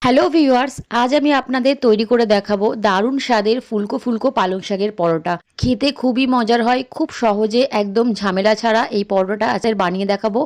Hello viewers, আজ আমি আপনাদের তৈরি করে দেখাবো দারুণ স্বাদের ফুলকো ফুলকো পালং শাকের পরোটা। খেতে খুবই মজার হয়, খুব সহজে একদম ঝামেলা ছাড়া এই পরোটাটা আজকে বানিয়ে দেখাবো।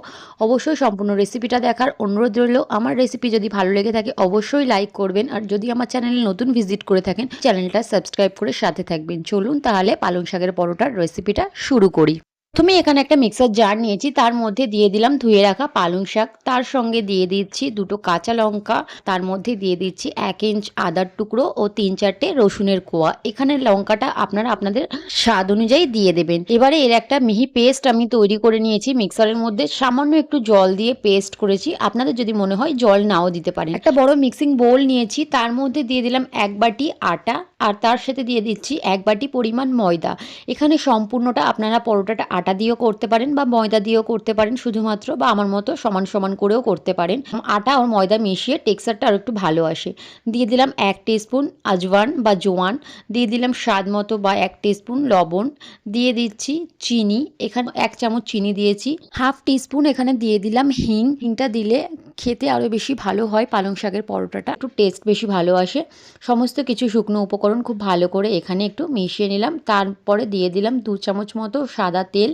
অবশ্যই সম্পূর্ণ রেসিপিটা দেখার অনুরোধ রইল। আমার রেসিপি যদি ভালো লেগে থাকে অবশ্যই লাইক করবেন, আর যদি আমার চ্যানেলে নতুন ভিজিট করে থাকেন চ্যানেলটা সাবস্ক্রাইব করে সাথে থাকবেন। চলুন তাহলে পালং শাকের পরোটার রেসিপিটা শুরু করি। প্রথমে এখানে একটা মিক্সার জার নিয়েছি, তার মধ্যে দিয়ে দিলাম ধুয়ে রাখা পালং শাক, তার সঙ্গে দিয়ে দিচ্ছি দুটো কাঁচা লঙ্কা, তার মধ্যে দিয়ে দিচ্ছি 1 ইঞ্চ আদার টুকরো ও 3-4টে রসুনের কোয়া। এখানে লঙ্কাটা আপনারা আপনাদের স্বাদ অনুযায়ী দিয়ে দেবেন। এবারে এর একটা মিহি পেস্ট আমি তৈরি করে নিয়েছি মিক্সারের মধ্যে, সামান্য একটু জল দিয়ে পেস্ট করেছি। আপনাদের যদি মনে হয় জল নাও দিতে পারেন। একটা বড় মিক্সিং বোল নিয়েছি, তার মধ্যে দিয়ে দিলাম 1 বাটি আটা, আর তার সাথে দিয়ে দিচ্ছি 1 বাটি পরিমাণ ময়দা। এখানে সম্পূর্ণটা আপনারা পরোটাটা আটা দিয়েও করতে পারেন বা ময়দা দিয়েও করতে পারেন শুধুমাত্র, বা আমার মতো সমান সমান করেও করতে পারেন। আটা আর ময়দা মিশিয়ে টেক্সচারটা আর একটু ভালো আসে। দিয়ে দিলাম 1 টিস্পুন আজওয়ান বা জোয়ান, দিয়ে দিলাম স্বাদ মতো বা 1 টিস্পুন লবণ, দিয়ে দিচ্ছি চিনি, এখানে 1 চামচ চিনি দিয়েছি। হাফ টিস্পুন এখানে দিয়ে দিলাম হিং। হিংটা দিলে খেতে আরও বেশি ভালো হয়, পালং শাকের পরোটাটা একটু টেস্ট বেশি ভালো আসে। সমস্ত কিছু শুকনো উপকরণ খুব ভালো করে এখানে একটু মিশিয়ে নিলাম। তারপরে দিয়ে দিলাম 2 চামচ মতো সাদা তেল,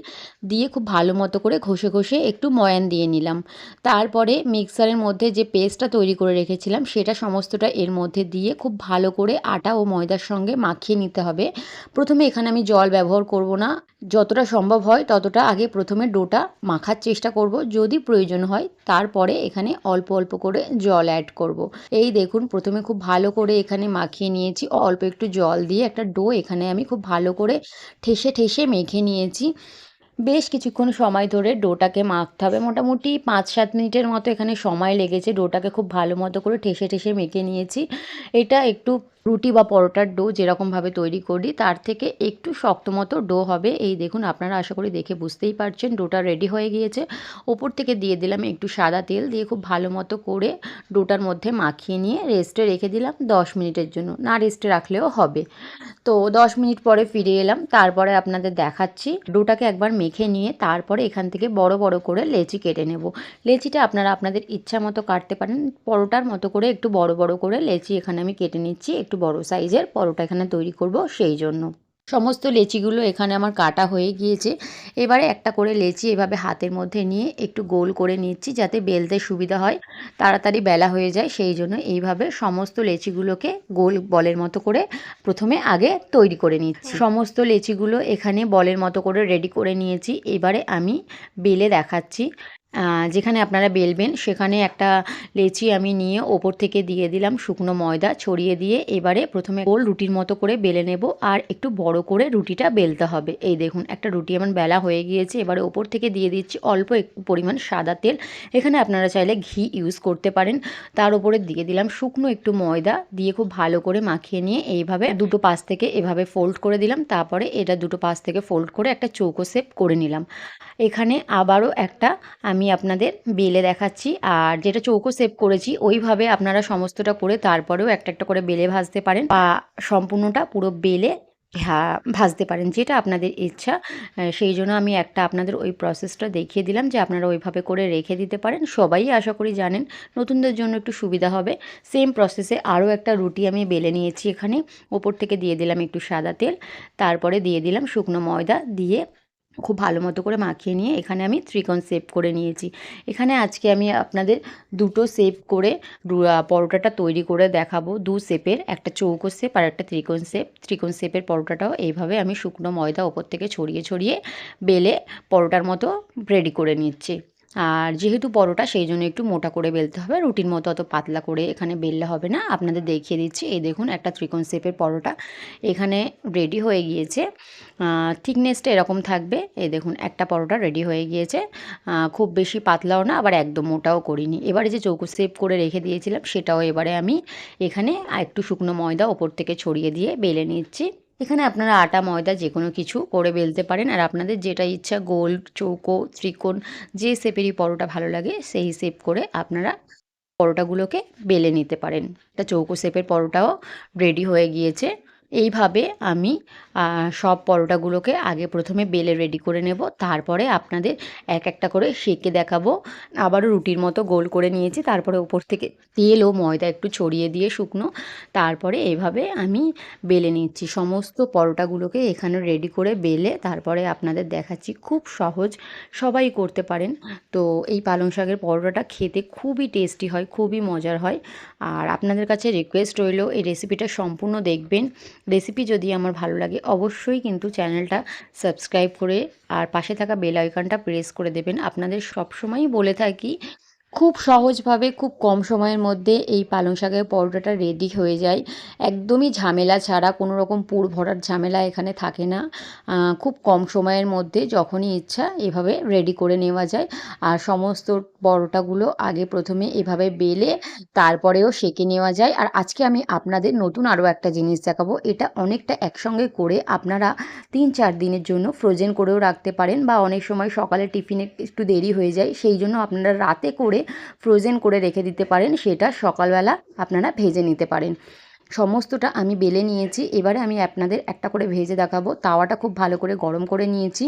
দিয়ে খুব ভালো মতো করে ঘষে ঘষে একটু ময়ান দিয়ে নিলাম। তারপরে মিক্সারের মধ্যে যে পেস্টটা তৈরি করে রেখেছিলাম সেটা সমস্তটা এর মধ্যে দিয়ে খুব ভালো করে আটা ও ময়দার সঙ্গে মাখিয়ে নিতে হবে। প্রথমে এখানে আমি জল ব্যবহার করব না, যতটা সম্ভব হয় ততটা আগে প্রথমে ডোটা মাখার চেষ্টা করব, যদি প্রয়োজন হয় তারপরে এখানে অল্প অল্প করে জল অ্যাড করব। এই দেখুন প্রথমে খুব ভালো করে এখানে মাখিয়ে নিয়েছি, অল্প একটু জল দিয়ে একটা ডো এখানে আমি খুব ভালো করে ঠেসে ঠেসে মেখে নিয়েছি। বেশ কিছুক্ষণ সময় ধরে ডোটাকে মাখতে হবে, মোটামুটি 5-7 মিনিটের মতো এখানে সময় লেগেছে। ডোটাকে খুব ভালো মতো করে ঠেসে ঠেসে মেখে নিয়েছি। এটা একটু রুটি বা পরোটার ডো যেরকমভাবে তৈরি করি তার থেকে একটু শক্ত মতো ডো হবে। এই দেখুন আপনারা আশা করি দেখে বুঝতেই পারছেন ডোটা রেডি হয়ে গিয়েছে। ওপর থেকে দিয়ে দিলাম একটু সাদা তেল, দিয়ে খুব ভালো মতো করে ডোটার মধ্যে মাখিয়ে নিয়ে রেস্টে রেখে দিলাম 10 মিনিটের জন্য। না রেস্টে রাখলেও হবে। তো 10 মিনিট পরে ফিরে এলাম, তারপরে আপনাদের দেখাচ্ছি। ডোটাকে একবার মেখে নিয়ে তারপরে এখান থেকে বড় বড় করে লেচি কেটে নেব। লেচিটা আপনারা আপনাদের ইচ্ছা মতো কাটতে পারেন, পরোটার মতো করে একটু বড় বড় করে লেচি এখানে আমি কেটে নিচ্ছি। একটু বড় সাইজের পরোটা এখানে তৈরি করব সেই জন্য। সমস্ত লেচিগুলো এখানে আমার কাটা হয়ে গিয়েছে। এবারে একটা করে লেচি এভাবে হাতের মধ্যে নিয়ে একটু গোল করে নিচ্ছি, যাতে বেলতে সুবিধা হয়, তাড়াতাড়ি বেলা হয়ে যায়, সেই জন্য এইভাবে সমস্ত লেচিগুলোকে গোল বলের মতো করে প্রথমে আগে তৈরি করে নিচ্ছি। সমস্ত লেচিগুলো এখানে বলের মতো করে রেডি করে নিয়েছি। এবারে আমি বেলে দেখাচ্ছি। যেখানে আপনারা বেলবেন সেখানে একটা লেচি আমি নিয়ে ওপর থেকে দিয়ে দিলাম শুকনো ময়দা ছড়িয়ে দিয়ে, এবারে প্রথমে গোল রুটির মতো করে বেলে নেব, আর একটু বড় করে রুটিটা বেলতে হবে। এই দেখুন একটা রুটি আমার বেলা হয়ে গিয়েছে। এবারে ওপর থেকে দিয়ে দিচ্ছি অল্প একটু পরিমাণ সাদা তেল, এখানে আপনারা চাইলে ঘি ইউজ করতে পারেন। তার উপরে দিয়ে দিলাম শুকনো একটু ময়দা, দিয়ে খুব ভালো করে মাখিয়ে নিয়ে এইভাবে দুটো পাশ থেকে এভাবে ফোল্ড করে দিলাম। তারপরে এটা দুটো পাশ থেকে ফোল্ড করে একটা চৌকো শেপ করে নিলাম। এখানে আবারও একটা আমি আপনাদের বেলে দেখাচ্ছি, আর যেটা চৌকো শেপ করেছি ওইভাবে আপনারা সমস্তটা করে তারপরেও একটা একটা করে বেলে ভাজতে পারেন, বা সম্পূর্ণটা পুরো বেলে ভাজতে পারেন, যেটা আপনাদের ইচ্ছা। সেই জন্য আমি একটা আপনাদের ওই প্রসেসটা দেখিয়ে দিলাম যে আপনারা ওইভাবে করে রেখে দিতে পারেন। সবাই আশা করি জানেন, নতুনদের জন্য একটু সুবিধা হবে। সেম প্রসেসে আরও একটা রুটি আমি বেলে নিয়েছি। এখানে ওপর থেকে দিয়ে দিলাম একটু সাদা তেল, তারপরে দিয়ে দিলাম শুকনো ময়দা, দিয়ে খুব ভালো মতো করে মাখিয়ে নিয়ে এখানে আমি ত্রিকোণ শেপ করে নিয়েছি। এখানে আজকে আমি আপনাদের দুটো শেপ করে পরোটাটা তৈরি করে দেখাবো। দু শেপের, একটা চৌকো শেপ আর একটা ত্রিকোণ শেপ। ত্রিকোণ শেপের পরোটাটাও এইভাবে আমি শুকনো ময়দা ওপর থেকে ছড়িয়ে ছড়িয়ে বেলে পরোটার মতো রেডি করে নিচ্ছি। আর যেহেতু পরোটা সেই জন্য একটু মোটা করে বেলতে হবে, রুটির মতো অত পাতলা করে এখানে বেললে হবে না। আপনাদের দেখিয়ে দিচ্ছি। এই দেখুন একটা ত্রিকোণ শেপের পরোটা এখানে রেডি হয়ে গিয়েছে। থিকনেসটা এরকম থাকবে। এই দেখুন একটা পরোটা রেডি হয়ে গিয়েছে। খুব বেশি পাতলাও না, আবার একদম মোটাও করিনি। এবারে যে চৌকো শেপ করে রেখে দিয়েছিলাম সেটাও এবারে আমি এখানে একটু শুকনো ময়দা ওপর থেকে ছড়িয়ে দিয়ে বেলে নিচ্ছি। এখানে আপনারা আটা ময়দা যে কোনো কিছু করে বেলতে পারেন, আর আপনাদের যেটা ইচ্ছা গোল, চৌকো, ত্রিকোণ যে শেপেরই পরোটা ভালো লাগে সেই শেপ করে আপনারা পরোটাগুলোকে বেলে নিতে পারেন। একটা চৌকো শেপের পরোটাও রেডি হয়ে গিয়েছে। এইভাবে আমি সব পরোটাগুলোকে আগে প্রথমে বেলে রেডি করে নেব, তারপরে আপনাদের এক একটা করে সেঁকে দেখাবো। আবারও রুটির মতো গোল করে নিয়েছি, তারপরে উপর থেকে তেল ও ময়দা একটু ছড়িয়ে দিয়ে শুকনো, তারপরে এভাবে আমি বেলে নিচ্ছি। সমস্ত পরোটাগুলোকে এখানে রেডি করে বেলে তারপরে আপনাদের দেখাচ্ছি। খুব সহজ, সবাই করতে পারেন। তো এই পালং শাকের পরোটাটা খেতে খুবই টেস্টি হয়, খুবই মজার হয়। আর আপনাদের কাছে রিকোয়েস্ট রইল এই রেসিপিটা সম্পূর্ণ দেখবেন। রেসিপি যদি আমার ভালো লাগে অবশ্যই কিন্তু চ্যানেলটা সাবস্ক্রাইব করে আর পাশে থাকা বেল আইকনটা প্রেস করে দেবেন। আপনাদের সবসময়ই বলে থাকি খুব সহজভাবে খুব কম সময়ের মধ্যে এই পালং শাকের পরোটাটা রেডি হয়ে যায়, একদমই ঝামেলা ছাড়া। কোনো রকম পুর ভরার ঝামেলা এখানে থাকে না। খুব কম সময়ের মধ্যে যখনই ইচ্ছা এভাবে রেডি করে নেওয়া যায়। আর সমস্ত পরোটাগুলো আগে প্রথমে এভাবে বেলে তারপরেও সেঁকে নেওয়া যায়। আর আজকে আমি আপনাদের নতুন আরও একটা জিনিস দেখাবো। এটা অনেকটা একসঙ্গে করে আপনারা 3-4 দিনের জন্য ফ্রোজেন করেও রাখতে পারেন, বা অনেক সময় সকালে টিফিনে একটু দেরি হয়ে যায়, সেই জন্য আপনারা রাতে করে ফ্রোজেন করে রেখে দিতে পারেন, সেটা সকালবেলা আপনারা ভেজে নিতে পারেন। সমস্তটা আমি বেলে নিয়েছি, এবারে আমি আপনাদের একটা করে ভেজে দেখাবো। তাওয়াটা খুব ভালো করে গরম করে নিয়েছি।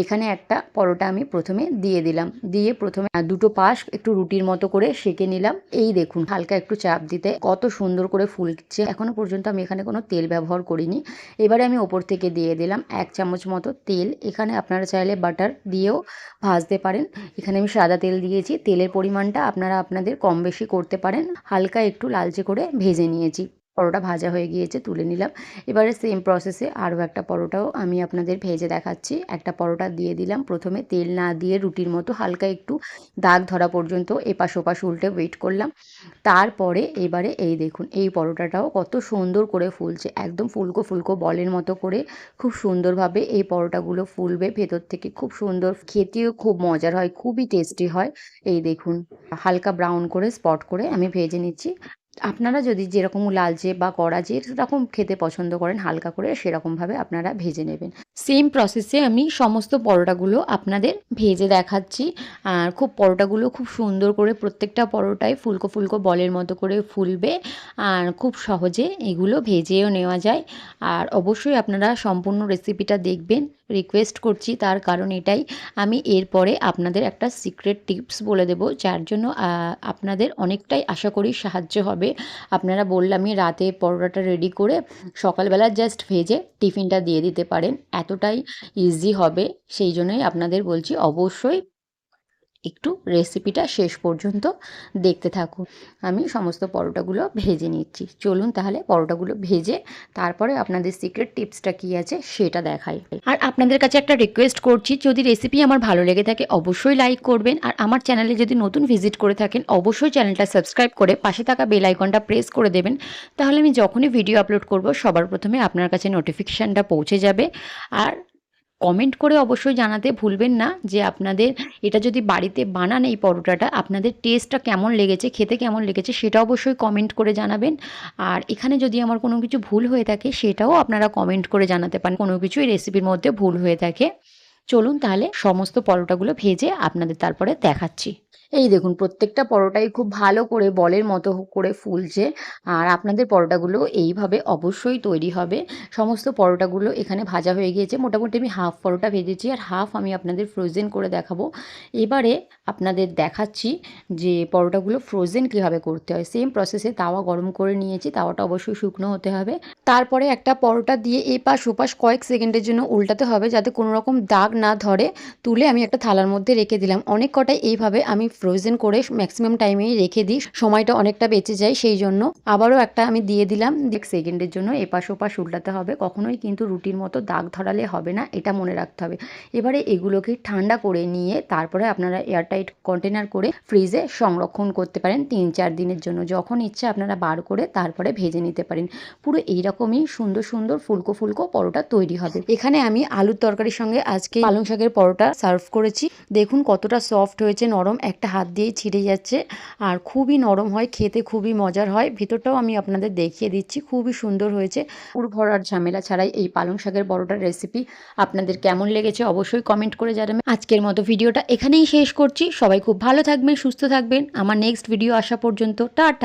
এখানে একটা পরোটা আমি প্রথমে দিয়ে দিলাম, দিয়ে প্রথমে দুটো পাশ একটু রুটির মতো করে সেঁকে নিলাম। এই দেখুন হালকা একটু চাপ দিতে কত সুন্দর করে ফুলছে। এখনও পর্যন্ত আমি এখানে কোনো তেল ব্যবহার করিনি। এবারে আমি ওপর থেকে দিয়ে দিলাম 1 চামচ মতো তেল। এখানে আপনারা চাইলে বাটার দিয়েও ভাজতে পারেন। এখানে আমি সাদা তেল দিয়েছি। তেলের পরিমাণটা আপনারা আপনাদের কম বেশি করতে পারেন। হালকা একটু লালচে করে ভেজে নিয়েছি। পরোটা ভাজা হয়ে গিয়েছে, তুলে নিলাম। এবারে সেম প্রসেসে আরও একটা পরোটাও আমি আপনাদের ভেজে দেখাচ্ছি। একটা পরোটা দিয়ে দিলাম, প্রথমে তেল না দিয়ে রুটির মতো হালকা একটু দাগ ধরা পর্যন্ত এপাশ ওপাশ উল্টে ওয়েট করলাম। তারপরে এবারে এই দেখুন এই পরোটাটাও কত সুন্দর করে ফুলছে, একদম ফুলকো ফুলকো বলের মতো করে খুব সুন্দরভাবে এই পরোটাগুলো ফুলবে ভেতর থেকে। খুব সুন্দর, খেতেও খুব মজার হয়, খুবই টেস্টি হয়। এই দেখুন হালকা ব্রাউন করে স্পট করে আমি ভেজে নিচ্ছি। আপনারা যদি যেরকম লালচে বা কড়া যেরকম খেতে পছন্দ করেন হালকা করে সেরকমভাবে আপনারা ভেজে নেবেন। সেম প্রসেসে আমি সমস্ত পরোটাগুলো আপনাদের ভেজে দেখাচ্ছি। আর খুব পরোটাগুলো খুব সুন্দর করে প্রত্যেকটা পরোটায় ফুলকো ফুলকো বলের মতো করে ফুলবে। আর খুব সহজে এগুলো ভেজেও নেওয়া যায়। আর অবশ্যই আপনারা সম্পূর্ণ রেসিপিটা দেখবেন, রিকোয়েস্ট করছি। তার কারণ এটাই, আমি এরপরে আপনাদের একটা সিক্রেট টিপস বলে দেব, যার জন্য আপনাদের অনেকটাই আশা করি সাহায্য হবে। আপনারা বললামই রাতে পরোটাটা রেডি করে সকালবেলা জাস্ট ভেজে টিফিনটা দিয়ে দিতে পারেন, এতটাই ইজি হবে। সেই জন্যই আপনাদের বলছি অবশ্যই একটু রেসিপিটা শেষ পর্যন্ত দেখতে থাকুন। আমি সমস্ত পরোটাগুলো ভেজে নিচ্ছি। চলুন তাহলে পরোটাগুলো ভেজে তারপরে আপনাদের সিক্রেট টিপসটা কী আছে সেটা দেখাই। আর আপনাদের কাছে একটা রিকোয়েস্ট করছি, যদি রেসিপি আমার ভালো লেগে থাকে অবশ্যই লাইক করবেন। আর আমার চ্যানেলে যদি নতুন ভিজিট করে থাকেন অবশ্যই চ্যানেলটা সাবস্ক্রাইব করে পাশে থাকা বেল আইকনটা প্রেস করে দেবেন। তাহলে আমি যখনই ভিডিও আপলোড করব সবার প্রথমে আপনার কাছে নোটিফিকেশানটা পৌঁছে যাবে। আর কমেন্ট করে অবশ্যই জানাতে ভুলবেন না যে আপনাদের এটা যদি বাড়িতে বানান এই পরোটাটা আপনাদের টেস্টটা কেমন লেগেছে, খেতে কেমন লেগেছে সেটা অবশ্যই কমেন্ট করে জানাবেন। আর এখানে যদি আমার কোনো কিছু ভুল হয়ে থাকে সেটাও আপনারা কমেন্ট করে জানাতে পারেন, কোনো কিছু এই রেসিপির মধ্যে ভুল হয়ে থাকে। চলুন তাহলে সমস্ত পরোটাগুলো ভেজে আপনাদের তারপরে দেখাচ্ছি। এই দেখুন প্রত্যেকটা পরোটাই খুব ভালো করে বলের মতো করে ফুলছে। আর আপনাদের পরোটাগুলো এইভাবে অবশ্যই তৈরি হবে। সমস্ত পরোটাগুলো এখানে ভাজা হয়ে গিয়েছে। মোটামুটি আমি হাফ পরোটা ভেজেছি আর হাফ আমি আপনাদের ফ্রোজেন করে দেখাবো। এবারে আপনাদের দেখাচ্ছি যে পরোটাগুলো ফ্রোজেন কীভাবে করতে হয়। সেম প্রসেসে তাওয়া গরম করে নিয়েছি, তাওয়াটা অবশ্যই শুকনো হতে হবে। তারপরে একটা পরোটা দিয়ে এপাশ ওপাশ কয়েক সেকেন্ডের জন্য উল্টাতে হবে যাতে কোনো রকম দাগ না ধরে। তুলে আমি একটা থালার মধ্যে রেখে দিলাম। অনেক কটাই এইভাবে আমি ফ্রোজেন করে ম্যাক্সিমাম টাইমেই রেখে দিই, সময়টা অনেকটা বেঁচে যায়। সেই জন্য আবারও একটা আমি দিয়ে দিলাম। 1 সেকেন্ডের জন্য এপাশ ওপাশ উল্টাতে হবে, কখনোই কিন্তু রুটির মতো দাগ ধরালে হবে না, এটা মনে রাখতে হবে। এবারে এগুলোকে ঠান্ডা করে নিয়ে তারপরে আপনারা এয়ারটাইট কন্টেনার করে ফ্রিজে সংরক্ষণ করতে পারেন 3-4 দিনের জন্য। যখন ইচ্ছে আপনারা বার করে তারপরে ভেজে নিতে পারেন। পুরো এইরকমই সুন্দর সুন্দর ফুলকো ফুলকো পরোটা তৈরি হবে। এখানে আমি আলুর তরকারির সঙ্গে আজকে পালং শাকের পরোটা সার্ভ করেছি। দেখুন কতটা সফট হয়েছে, নরম, একটা হাত দিয়েই ছিঁড়ে যাচ্ছে। আর খুবই নরম হয়, খেতে খুবই মজার হয়। ভিতরটাও আমি আপনাদের দেখিয়ে দিচ্ছি, খুবই সুন্দর হয়েছে। পুর ভরার ঝামেলা ছাড়াই এই পালং শাকের পরোটার রেসিপি আপনাদের কেমন লেগেছে অবশ্যই কমেন্ট করে জানাবেন। আজকের মতো ভিডিওটা এখানেই শেষ করছি। সবাই খুব ভালো থাকবেন, সুস্থ থাকবেন। আমার নেক্সট ভিডিও আসা পর্যন্ত টাটা।